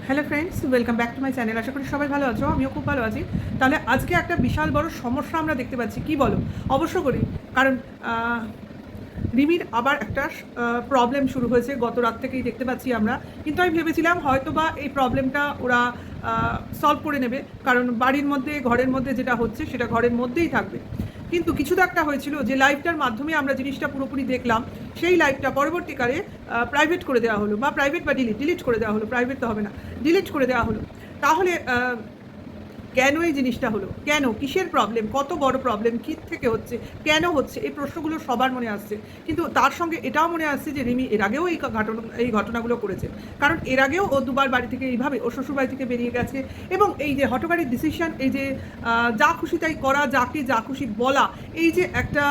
Hello friends, welcome back to my channel. আশা করি সবাই ভালো আছো, আমিও খুব ভালো আছি। তাহলে আজকে একটা বিশাল বড় সমস্যা আমরা দেখতে পাচ্ছি, কি বলো? অবশ্য করি, কারণ রিমির আবার একটা প্রবলেম শুরু হয়েছে, গত রাত থেকেই দেখতে পাচ্ছি আমরা। কিন্তু আমি ভেবেছিলাম হয়তো বা এই প্রবলেমটা ওরা সলভ করে নেবে, কারণ বাড়ির মধ্যে ঘরের মধ্যে যেটা হচ্ছে সেটা ঘরের মধ্যেই থাকবে। কিন্তু কিছু তো একটা হয়েছিল যে লাইভটার মাধ্যমে আমরা জিনিসটা পুরোপুরি দেখলাম, সেই লাইভটা পরবর্তীকালে প্রাইভেট করে দেওয়া হলো, বা প্রাইভেট বা ডিলিট করে দেওয়া হলো, প্রাইভেট তো হবে না, ডিলিট করে দেওয়া হলো। তাহলে কেন এই জিনিসটা হলো? কেন? কিসের প্রবলেম? কত বড় প্রবলেম? কী থেকে হচ্ছে? কেন হচ্ছে? এই প্রশ্নগুলো সবার মনে আসছে। কিন্তু তার সঙ্গে এটাও মনে আসছে যে রিমি এর আগেও এই ঘটনাগুলো করেছে। কারণ এর আগেও ও দুবার বাড়ি থেকে এইভাবে ওর শ্বশুরবাড়ি থেকে বেরিয়ে গেছে, এবং এই যে হঠকারী ডিসিশন, এই যে যা খুশি তাই করা, যাকে যা খুশি বলা, এই যে একটা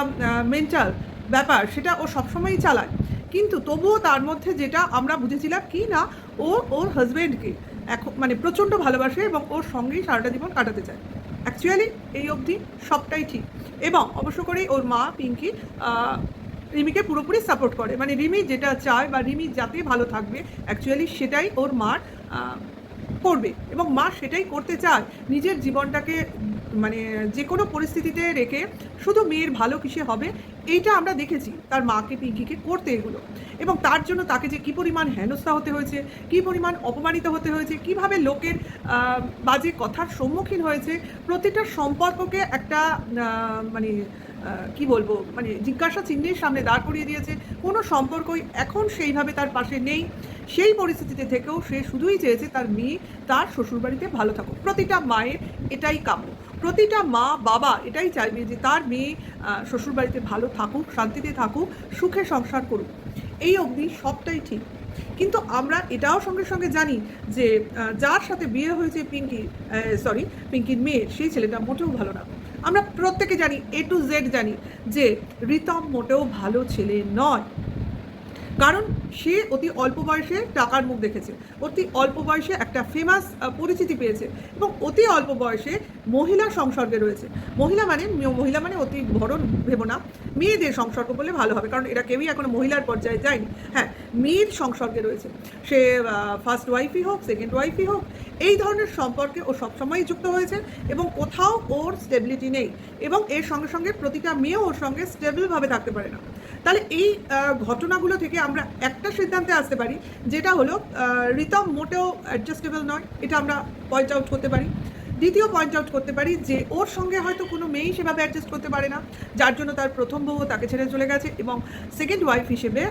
মেন্টাল ব্যাপার, সেটা ও সবসময়ই চালায়। কিন্তু তবুও তার মধ্যে যেটা আমরা বুঝেছিলাম কি না, ও ওর হাজব্যান্ডকে এখন মানে প্রচণ্ড ভালোবাসে এবং ওর সঙ্গেই সারাটা জীবন কাটাতে চায়। অ্যাকচুয়ালি এই অবধি সবটাই ঠিক, এবং অবশ্য করেই ওর মা পিঙ্কি রিমিকে পুরোপুরি সাপোর্ট করে। মানে রিমি যেটা চায় বা রিমি যাতে ভালো থাকবে, অ্যাকচুয়ালি সেটাই ওর মার করবে, এবং মা সেটাই করতে চায়। নিজের জীবনটাকে মানে যে কোনো পরিস্থিতিতে রেখে শুধু মেয়ের ভালো কিসে হবে, এইটা আমরা দেখেছি তার মাকে পিঙ্কিকে করতে এগুলো। এবং তার জন্য তাকে যে কী পরিমাণ হেনস্থা হতে হয়েছে, কী পরিমাণ অপমানিত হতে হয়েছে, কিভাবে লোকের বাজে কথার সম্মুখীন হয়েছে, প্রতিটা সম্পর্ককে একটা মানে কি বলবো, মানে জিজ্ঞাসা চিহ্নের সামনে দাঁড় করিয়ে দিয়েছে। কোনো সম্পর্কই এখন সেইভাবে তার পাশে নেই। সেই পরিস্থিতিতে থেকেও সে শুধুই চেয়েছে তার মেয়ে তার শ্বশুরবাড়িতে ভালো থাকুক। প্রতিটা মায়ের এটাই কাম্য, প্রতিটা মা বাবা এটাই চাইবে যে তার মেয়ে শ্বশুরবাড়িতে ভালো থাকুক, শান্তিতে থাকুক, সুখে সংসার করুক। এই অবধি সবটাই ঠিক। কিন্তু আমরা এটাও সঙ্গে সঙ্গে জানি যে যার সাথে বিয়ে হয়েছে পিঙ্কির মেয়ের, সেই ছেলেটা মোটেও ভালো না। আমরা প্রত্যেকে জানি, A to Z জানি যে রিতম মোটেও ভালো ছেলে নয়। কারণ সে অতি অল্প বয়সে টাকার মুখ দেখেছে, অতি অল্প বয়সে একটা ফেমাস পরিচিতি পেয়েছে, এবং অতি অল্প বয়সে মহিলা সংসর্গে রয়েছে। মহিলা মানে অতি বড় ভেবো না, মেয়েদের সংসর্গ বলে ভালো হবে, কারণ এরা কেউই এখনো মহিলার পর্যায়ে যায়নি। হ্যাঁ, মেয়ের সংসর্গে রয়েছে। সে ফার্স্ট ওয়াইফই হোক, সেকেন্ড ওয়াইফই হোক, এই ধরনের সম্পর্কে ও সবসময়ই যুক্ত হয়েছে, এবং কোথাও ওর স্টেবিলিটি নেই, এবং এর সঙ্গে সঙ্গে প্রতিটা মেয়েও ওর সঙ্গে স্টেবলভাবে থাকতে পারে না। তাহলে এই ঘটনাগুলো থেকে আমরা একটা সিদ্ধান্তে আসতে পারি, যেটা হলো রিতম মোটেও অ্যাডজাস্টেবল নয়, এটা আমরা পয়েন্ট আউট করতে পারি। দ্বিতীয় পয়েন্ট আউট করতে পারি যে ওর সঙ্গে হয়তো কোনো মেয়েই সেভাবে অ্যাডজাস্ট করতে পারে না, যার জন্য তার প্রথম বউ তাকে ছেড়ে চলে গেছে, এবং সেকেন্ড ওয়াইফ হিসেবে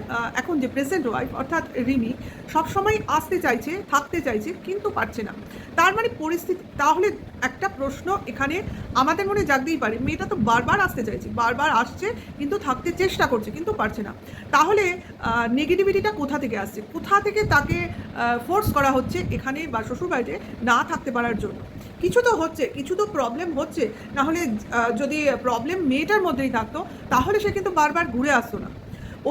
এখন যে প্রেজেন্ট ওয়াইফ অর্থাৎ রিমি সবসময় আসতে চাইছে, থাকতে চাইছে, কিন্তু পারছে না। তার মানে পরিস্থিতি, তাহলে একটা প্রশ্ন এখানে আমাদের মনে জাগতেই পারে, মেয়েটা তো বারবার আসতে চাইছে, বারবার আসছে, কিন্তু থাকতে চেষ্টা করছে, কিন্তু পারছে না। তাহলে নেগেটিভিটিটা কোথা থেকে আসছে? কোথা থেকে তাকে ফোর্স করা হচ্ছে এখানে বা শ্বশুরবাড়িতে না থাকতে পারার জন্য? কিছু তো হচ্ছে, কিছু তো প্রবলেম হচ্ছে। নাহলে যদি প্রবলেম মেয়েটার মধ্যেই থাকতো, তাহলে সে কিন্তু বারবার ঘুরে আসতো না।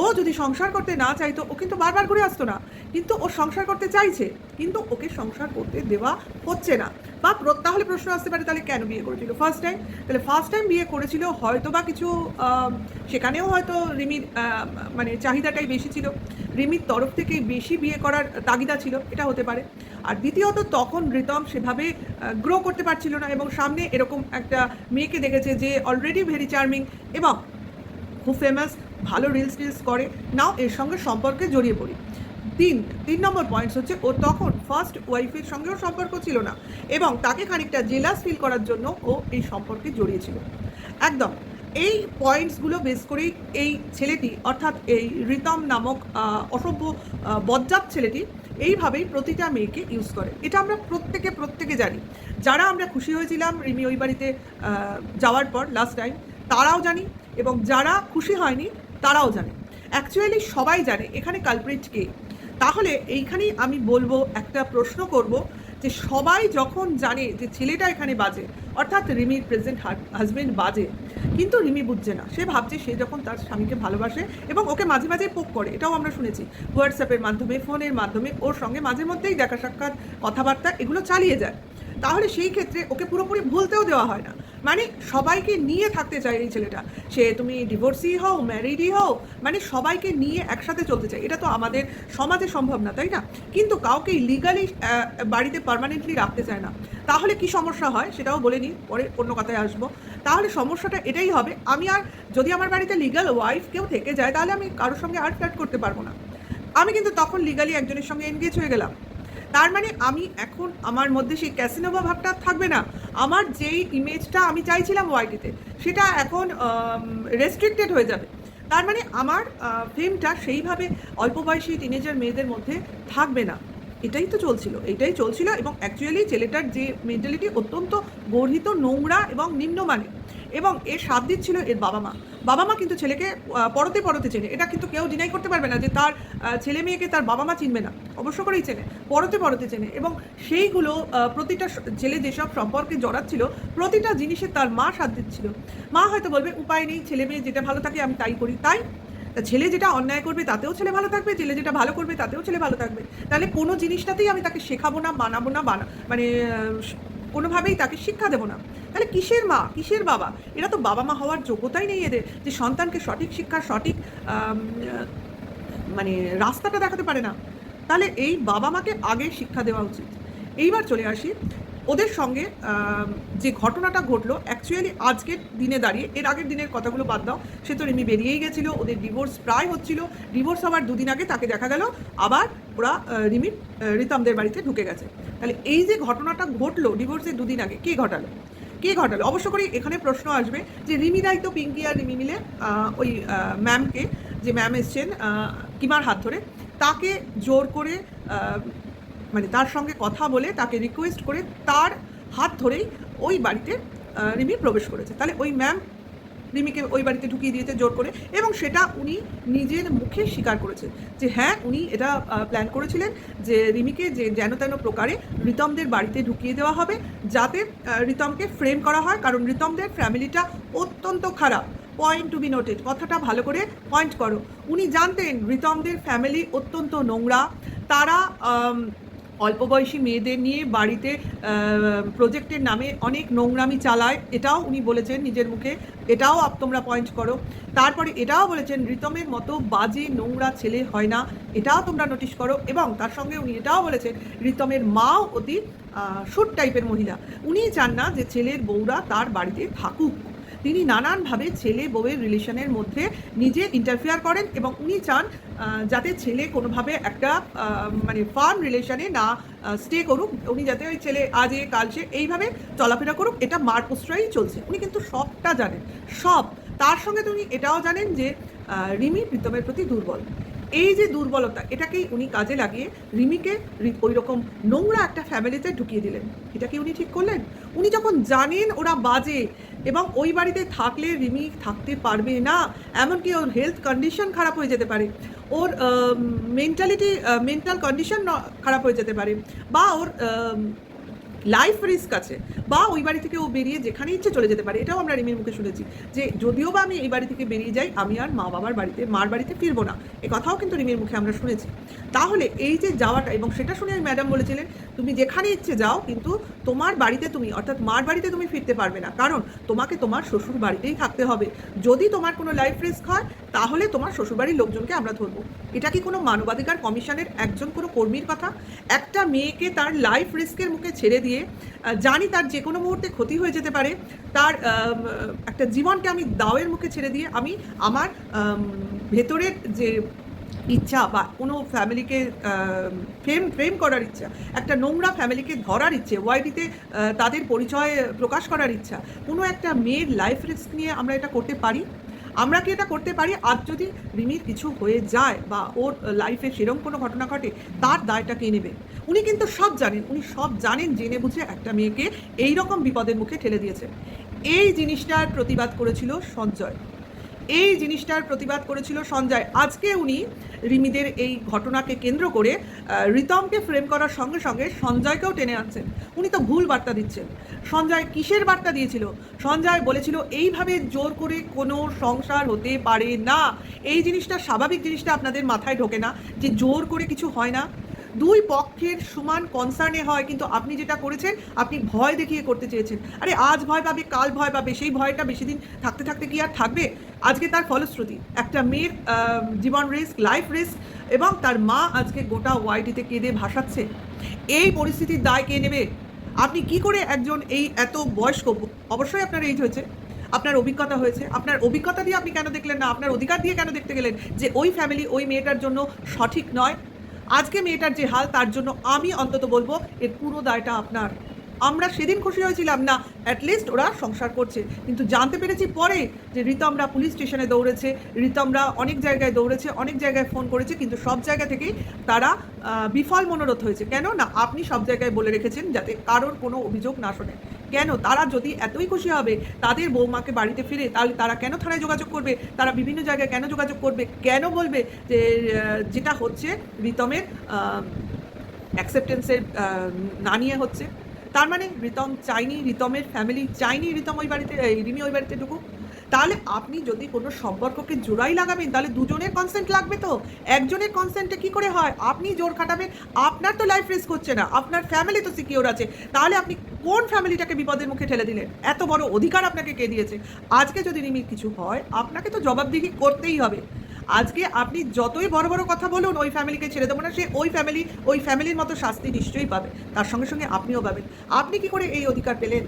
ও যদি সংসার করতে না চাইতো, ও কিন্তু বারবার ঘুরে আসতো না। কিন্তু ও সংসার করতে চাইছে, কিন্তু ওকে সংসার করতে দেওয়া হচ্ছে না। বা তাহলে প্রশ্ন আসতে পারে, তাহলে কেন বিয়ে করেছিল ফার্স্ট টাইম? তাহলে ফার্স্ট টাইম বিয়ে করেছিল হয়তো বা কিছু সেখানেও হয়তো রিমির মানে চাহিদাটাই বেশি ছিল, রিমির তরফ থেকে বেশি বিয়ে করার তাগিদা ছিল, এটা হতে পারে। আর দ্বিতীয়ত, তখন রিতম সেভাবে গ্রো করতে পারছিল না, এবং সামনে এরকম একটা মেয়েকে দেখেছে যে অলরেডি ভেরি চার্মিং এবং খুব ফেমাস, ভালো রিলস করে, নাও এর সঙ্গে সম্পর্কে জড়িয়ে পড়ি। তিন নম্বর পয়েন্টস হচ্ছে, ও তখন ফার্স্ট ওয়াইফের সঙ্গেও সম্পর্ক ছিল না, এবং তাকে খানিকটা জেলাস ফিল করার জন্য ও এই সম্পর্কে জড়িয়েছিল। একদম এই পয়েন্টসগুলো বেস করেই এই ছেলেটি, অর্থাৎ এই রিতম নামক অসভ্য বজ্জাত ছেলেটি এইভাবেই প্রতিটা মেয়েকে ইউজ করে। এটা আমরা প্রত্যেকে জানি। যারা আমরা খুশি হয়েছিলাম রিমি ওই বাড়িতে যাওয়ার পর লাস্ট টাইম, তারাও জানি, এবং যারা খুশি হয়নি তারাও জানে। অ্যাকচুয়ালি সবাই জানে এখানে কালপ্রিট কে। তাহলে এইখানেই আমি বলবো, একটা প্রশ্ন করব, যে সবাই যখন জানে যে ছেলেটা এখানে বাজে, অর্থাৎ রিমির প্রেজেন্ট হাজব্যান্ড বাজে, কিন্তু রিমি বুঝছে না। সে ভাবছে সে যখন তার স্বামীকে ভালোবাসে এবং ওকে মাঝে মাঝে পোক করে, এটাও আমরা শুনেছি, হোয়াটসঅ্যাপের মাধ্যমে, ফোনের মাধ্যমে ওর সঙ্গে মাঝে মধ্যেই দেখা সাক্ষাৎ, কথাবার্তা এগুলো চালিয়ে যায়। তাহলে সেই ক্ষেত্রে ওকে পুরোপুরি ভুলতেও দেওয়া হয় না। মানে সবাইকে নিয়ে থাকতে চায় এই ছেলেটা। সে তুমি ডিভোর্সি হও, ম্যারিডই হও, মানে সবাইকে নিয়ে একসাথে চলতে চায়। এটা তো আমাদের সমাজে সম্ভব না, তাই না? কিন্তু কাউকে লিগালি বাড়িতে পার্মানেন্টলি রাখতে চায় না। তাহলে কি সমস্যা হয় সেটাও বলে নিই, পরে অন্য কথায় আসবো। তাহলে সমস্যাটা এটাই হবে, আমি আর যদি আমার বাড়িতে লিগাল ওয়াইফ কেউ থেকে যায় তাহলে আমি কারোর সঙ্গে আর ফ্ল্যাট করতে পারবো না। আমি কিন্তু তখন লিগালি একজনের সঙ্গে এনগেজ হয়ে গেলাম। তার মানে আমি এখন আমার মধ্যে সেই ক্যাসিনোভা ভাবটা থাকবে না। আমার যেই ইমেজটা আমি চাইছিলাম ওয়াইটিতে সেটা এখন রেস্ট্রিক্টেড হয়ে যাবে। তার মানে আমার ফেমটা সেইভাবে অল্প বয়সী টিনেজার মেয়েদের মধ্যে থাকবে না। এটাই তো চলছিল, এটাই চলছিল। এবং অ্যাকচুয়ালি ছেলেটার যে মেন্টালিটি অত্যন্ত গর্হিত, নোংরা এবং নিম্নমানের। এবং এর সাথ দিচ্ছিল এর বাবা মা। বাবা মা কিন্তু ছেলেকে পরতে পরতে চেনে, এটা কিন্তু কেউ ডিনাই করতে পারবে না যে তার ছেলে মেয়েকে তার বাবা মা চিনবে না, অবশ্য করেই চেনে, পরতে পরতে চেনে। এবং সেইগুলো প্রতিটা ছেলে যেসব সম্পর্কে জড়াচ্ছিল প্রতিটা জিনিসে তার মা সাথ দিচ্ছিল। মা হয়তো বলবে উপায় নেই, ছেলে মেয়ে যেটা ভালো থাকে আমি তাই করি, তাই ছেলে যেটা অন্যায় করবে তাতেও ছেলে ভালো থাকবে, ছেলে যেটা ভালো করবে তাতেও ছেলে ভালো থাকবে। তাহলে কোনো জিনিসটাতেই আমি তাকে শেখাবো না, বানাবো না, মানে কোনোভাবেই তাকে শিক্ষা দেবো না। তাহলে কিসের মা, কিসের বাবা? এরা তো বাবা মা হওয়ার যোগ্যতাই নেই এদের, যে সন্তানকে সঠিক শিক্ষা, সঠিক মানে রাস্তাটা দেখাতে পারে না। তাহলে এই বাবা মাকে আগে শিক্ষা দেওয়া উচিত। এইবার চলে আসি ওদের সঙ্গে যে ঘটনাটা ঘটলো অ্যাকচুয়ালি আজকের দিনে দাঁড়িয়ে। এর আগের দিনের কথাগুলো বাদ দাও, সে তো রিমি বেরিয়েই গেছিলো, ওদের ডিভোর্স প্রায় হচ্ছিল। ডিভোর্স হওয়ার দুদিন আগে তাকে দেখা গেল আবার ওরা রিমির রিতমদের বাড়িতে ঢুকে গেছে। তাহলে এই যে ঘটনাটা ঘটলো ডিভোর্সের দুদিন আগে, কে ঘটালো? কে ঘটালো? অবশ্য করে এখানে প্রশ্ন আসবে যে রিমিরাই তো পিঙ্কি আর রিমি মিলে ওই ম্যামকে, যে ম্যাম এসছেন কিমার হাত ধরে, তাকে জোর করে মানে তার সঙ্গে কথা বলে তাকে রিকোয়েস্ট করে তার হাত ধরেই ওই বাড়িতে রিমি প্রবেশ করেছে। তাহলে ওই ম্যাম রিমিকে ওই বাড়িতে ঢুকিয়ে দিয়েছে জোর করে, এবং সেটা উনি নিজের মুখে স্বীকার করেছে যে হ্যাঁ উনি এটা প্ল্যান করেছিলেন যে রিমিকে যে যেন তেন প্রকারে রিতমদের বাড়িতে ঢুকিয়ে দেওয়া হবে, যাতে রিতমকে ফ্রেম করা হয়। কারণ রিতমদের ফ্যামিলিটা অত্যন্ত খারাপ। পয়েন্ট টু বি নোটেড, কথাটা ভালো করে পয়েন্ট করো। উনি জানতেন রিতমদের ফ্যামিলি অত্যন্ত নোংরা। তারা অল্প বয়সী মেয়েদের নিয়ে বাড়িতে প্রজেক্টের নামে অনেক নোংরামি চালায়, এটাও উনি বলেছেন নিজের মুখে, এটাও তোমরা পয়েন্ট করো। তারপরে এটাও বলেছেন রিতমের মতো বাজে নোংরা ছেলে হয় না, এটাও তোমরা নোটিশ করো। এবং তার সঙ্গে উনি এটাও বলেছেন রিতমের মাও অতি শুট টাইপের মহিলা। উনি চান না যে ছেলের বউরা তার বাড়িতে থাকুক। তিনি নানানভাবে ছেলে বউয়ের রিলেশনের মধ্যে নিজে ইন্টারফেয়ার করেন, এবং উনি চান যাতে ছেলে কোনোভাবে একটা মানে ফার্ম রিলেশনে না স্টে করুক। উনি যাতে ওই ছেলে আজ এ কাল সে এইভাবে চলাফেরা করুক, এটা মার প্রশ্রয়ই চলছে। উনি কিন্তু সবটা জানেন, সব। তার সঙ্গে তুমি এটাও জানেন যে রিমি প্রীতমের প্রতি দুর্বল। এই যে দুর্বলতা, এটাকেই উনি কাজে লাগিয়ে রিমিকে ওই রকম নোংরা একটা ফ্যামিলিতে ঢুকিয়ে দিলেন। এটা কি উনি ঠিক করলেন? উনি যখন জানেন ওরা বাজে এবং ওই বাড়িতে থাকলে রিমি থাকতে পারবে না, এমনকি ওর হেলথ কন্ডিশন খারাপ হয়ে যেতে পারে, ওর মেন্টাল কন্ডিশন খারাপ হয়ে যেতে পারে, বা ওর লাইফ রিস্ক আছে, বা ওই বাড়ি থেকে ও বেরিয়ে যেখানে ইচ্ছে চলে যেতে পারে। এটাও আমরা রিমির মুখে শুনেছি যে যদিও বা আমি এই বাড়ি থেকে বেরিয়ে যাই, আমি আর মা বাবার বাড়িতে, মার বাড়িতে ফিরবো না, এ কথাও কিন্তু রিমির মুখে আমরা শুনেছি। তাহলে এই যে যাওয়াটা, এবং সেটা শুনে আমি ম্যাডাম বলেছিলেন তুমি যেখানে ইচ্ছে যাও, কিন্তু তোমার বাড়িতে তুমি, অর্থাৎ মার বাড়িতে তুমি ফিরতে পারবে না, কারণ তোমাকে তোমার শ্বশুর বাড়িতেই থাকতে হবে। যদি তোমার কোনো লাইফ রিস্ক হয় তাহলে তোমার শ্বশুরবাড়ির লোকজনকে আমরা ধরবো। এটা কি কোনো মানবাধিকার কমিশনের একজন কোনো কর্মীর কথা? একটা মেয়েকে তার লাইফ রিস্কের মুখে ছেড়ে দিয়ে, জানি তার যে কোনো মুহূর্তে ক্ষতি হয়ে যেতে পারে, তার একটা জীবনকে আমি দাওয়ের মুখে ছেড়ে দিয়ে আমি আমার ভেতরের যে ইচ্ছা বা কোনো ফ্যামিলিকে ফ্রেম করার ইচ্ছা, একটা নোংরা ফ্যামিলিকে ধরার ইচ্ছে, ওয়াইটিতে তাদের পরিচয় প্রকাশ করার ইচ্ছা, কোনো একটা মেয়ের লাইফ রিস্ক নিয়ে আমরা এটা করতে পারি? আমরা কি এটা করতে পারি? আজ যদি রিমির কিছু হয়ে যায় বা ওর লাইফে সেরকম কোনো ঘটনা ঘটে, তার দায়টা কে নেবে? উনি কিন্তু সব জানেন, উনি সব জানেন, জেনে বুঝে একটা মেয়েকে এই রকম বিপদের মুখে ঠেলে দিয়েছে। এই জিনিসটার প্রতিবাদ করেছিল সঞ্জয়, এই জিনিসটার প্রতিবাদ করেছিল সঞ্জয়। আজকে উনি রিমিদের এই ঘটনাকে কেন্দ্র করে রিতমকে ফ্রেম করার সঙ্গে সঙ্গে সঞ্জয়কেও টেনে আনছেন। উনি তো ভুল বার্তা দিচ্ছেন। সঞ্জয় কিসের বার্তা দিয়েছিল? সঞ্জয় বলেছিল এইভাবে জোর করে কোনো সংসার হতে পারে না। এই জিনিসটা, স্বাভাবিক জিনিসটা আপনাদের মাথায় ঢোকে না যে জোর করে কিছু হয় না। দুই পক্ষের সমান কনসার্নে হয়, কিন্তু আপনি যেটা করেছেন আপনি ভয় দেখিয়ে করতে চেয়েছেন। আরে আজ ভয় পাবে, কাল ভয় পাবে, সেই ভয়টা বেশি দিন থাকতে থাকতে কি আর থাকবে? আজকে তার ফলশ্রুতি একটা মেয়ের জীবন রিস্ক, লাইফ রিস্ক, এবং তার মা আজকে গোটা ওয়াইটিতে কেঁদে ভাসাচ্ছে। এই পরিস্থিতির দায় কে নেবে? আপনি কি করে একজন এই এত বয়স্ক, অবশ্যই আপনার এইজ হয়েছে, আপনার অভিজ্ঞতা হয়েছে, আপনার অভিজ্ঞতা দিয়ে আপনি কেন দেখলেন না? আপনার অধিকার দিয়ে কেন দেখতে গেলেন যে ওই ফ্যামিলি ওই মেয়েটার জন্য সঠিক নয়? আজকে মেয়েটার যে হাল, তার জন্য আমি অন্তত বলবো এর পুরো দায়টা আপনার। আমরা সেদিন খুশি হয়েছিলাম না, অ্যাটলিস্ট ওরা সংসার করছে, কিন্তু জানতে পেরেছি পরে যে রিতমরা পুলিশ স্টেশনে দৌড়েছে, রিতমরা অনেক জায়গায় দৌড়েছে, অনেক জায়গায় ফোন করেছে, কিন্তু সব জায়গা থেকেই তারা বিফল মনোরথ হয়েছে। কেন না? আপনি সব জায়গায় বলে রেখেছেন যাতে কারোর কোনো অভিযোগ না শোনে। কেন? তারা যদি এতই খুশি হবে তাদের বৌমাকে বাড়িতে ফিরে, তাহলে তারা কেন থানায় যোগাযোগ করবে? তারা বিভিন্ন জায়গায় কেন যোগাযোগ করবে? কেন বলবে যে যেটা হচ্ছে রিতমের অ্যাকসেপ্টেন্সের না নিয়ে হচ্ছে? তার মানে রিতম চাইনি, রিতমের ফ্যামিলি চাইনি রিতম ওই বাড়িতে, রিমি ওই বাড়িতে ঢুকুক। তাহলে আপনি যদি কোনো সম্পর্ককে জোড়াই লাগাবেন তাহলে দুজনের কনসেন্ট লাগবে তো। একজনের কনসেন্টে কি করে হয়? আপনি জোর খাটাবেন, আপনার তো লাইফ রিস্ক হচ্ছে না, আপনার ফ্যামিলি তো সিকিওর আছে, তাহলে আপনি কোন ফ্যামিলিটাকে বিপদের মুখে ঠেলে দিলেন? এত বড় অধিকার আপনাকে কে দিয়েছে? আজকে যদি রিমির কিছু হয় আপনাকে তো জবাবদিহি করতেই হবে। আজকে আপনি যতই বড় বড় কথা বলুন ওই ফ্যামিলিকে ছেড়ে দেবো না, সে ওই ফ্যামিলির মতো শাস্তি নিশ্চয়ই পাবে, তার সঙ্গে সঙ্গে আপনিও পাবেন। আপনি কি করে এই অধিকার পেলেন?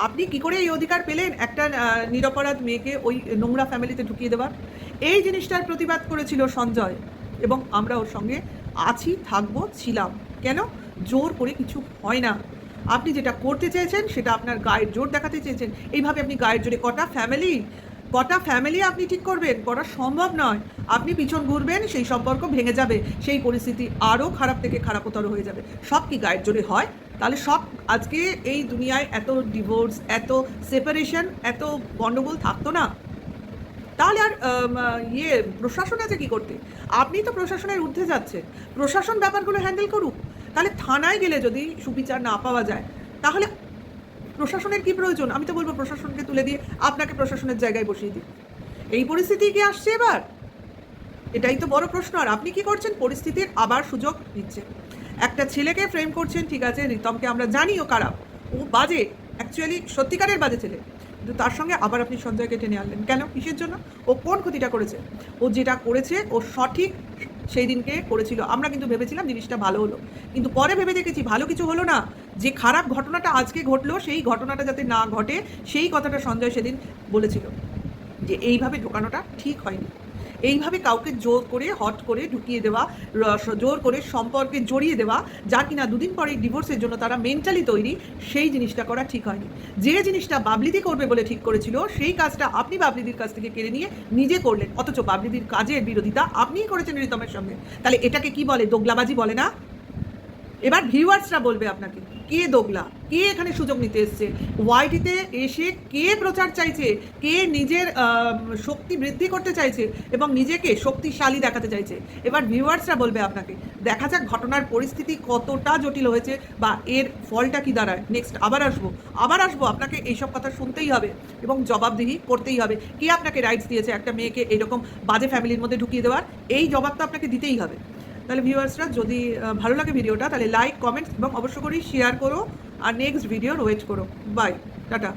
আপনি কি করে এই অধিকার পেলেন একটা নিরপরাধ মেয়েকে ওই নোংরা ফ্যামিলিতে ঢুকিয়ে দেওয়ার? এই জিনিসটার প্রতিবাদ করেছিল সঞ্জয়, এবং আমরা ওর সঙ্গে আছি, থাকবো, ছিলাম। কেন? জোর করে কিছু হয় না। আপনি যেটা করতে চেয়েছেন সেটা আপনার গায়ের জোর দেখাতে চেয়েছেন। এইভাবে আপনি গায়ের জোরে কটা ফ্যামিলি আপনি ঠিক করবেন? করা সম্ভব নয়। আপনি পিছন ঘুরবেন, সেই সম্পর্ক ভেঙে যাবে, সেই পরিস্থিতি আরও খারাপ থেকে খারাপতর হয়ে যাবে। সব কি গায়ের জোরে হয়? তাহলে সব আজকে এই দুনিয়ায় এত ডিভোর্স, এত সেপারেশন, এত গণ্ডগোল থাকতো না। তাহলে আর প্রশাসন আছে কি করতে? আপনি তো প্রশাসনের ঊর্ধ্বে যাচ্ছেন, প্রশাসন ব্যাপারগুলো হ্যান্ডেল করুক। তাহলে থানায় গেলে যদি সুবিচার না পাওয়া যায় তাহলে প্রশাসনের কি প্রয়োজন? আমি তো বলবো প্রশাসনকে তুলে দিয়ে আপনাকে প্রশাসনের জায়গায় বসিয়ে দিই। এই পরিস্থিতি কি আসছে এবার? এটাই তো বড় প্রশ্ন। আর আপনি কি করছেন? পরিস্থিতির আবার সুযোগ নিচ্ছেন। একটা ছেলেকে ফ্রেম করছেন, ঠিক আছে, রিতমকে আমরা জানি ও খারাপ, ও বাজে, অ্যাকচুয়ালি সত্যিকারের বাজে ছেলে, কিন্তু তার সঙ্গে আবার আপনি সঞ্জয়কে টেনে আনলেন কেন? কিসের জন্য? ও কোন ক্ষতিটা করেছে? ও যেটা করেছে ও সঠিক সেই দিনকে করেছিল। আমরা কিন্তু ভেবেছিলাম জিনিসটা ভালো হলো, কিন্তু পরে ভেবে দেখেছি ভালো কিছু হলো না। যে খারাপ ঘটনাটা আজকে ঘটলো সেই ঘটনাটা যাতে না ঘটে সেই কথাটা সঞ্জয় সেদিন বলেছিল, যে এইভাবে ঢোকানোটা ঠিক হয়নি। এইভাবে কাউকে জোর করে হট করে ঢুকিয়ে দেওয়া, জোর করে সম্পর্কে জড়িয়ে দেওয়া, যা কিনা দুদিন পরে ডিভোর্সের জন্য তারা মেন্টালি তৈরি, সেই জিনিসটা করা ঠিক হয়নি। যে জিনিসটা বাবলিদি করবে বলে ঠিক করেছিল সেই কাজটা আপনি বাবলিদির কাছ থেকে কেড়ে নিয়ে নিজে করলেন, অথচ বাবলিদির কাজের বিরোধিতা আপনিই করেছেন রিতমের সঙ্গে। তাহলে এটাকে কি বলে? দোগলাবাজি বলে না? এবার ভিউয়ার্সরা বলবে আপনাকে কে দোগলা, কে এখানে সুযোগ নিতে এসছে, ওয়াইটিতে এসে কে প্রচার চাইছে, কে নিজের শক্তি বৃদ্ধি করতে চাইছে এবং নিজেকে শক্তিশালী দেখাতে চাইছে। এবার ভিউয়ার্সরা বলবে আপনাকে। দেখা যাক ঘটনার পরিস্থিতি কতটা জটিল হয়েছে বা এর ফলটা কি দাঁড়ায়। নেক্সট আবার আসবো, আপনাকে এইসব কথা শুনতেই হবে এবং জবাবদিহি করতেই হবে। কে আপনাকে রাইটস দিয়েছে একটা মেয়েকে এরকম বাজে ফ্যামিলির মধ্যে ঢুকিয়ে দেওয়ার? এই জবাব তো আপনাকে দিতেই হবে। তাহলে ভিউয়ার্সরা যদি ভালো লাগে ভিডিওটা তাহলে লাইক, কমেন্টস এবং অবশ্য করেই শেয়ার করো, আর নেক্সট ভিডিওর ওয়েট করো। Bye, tata.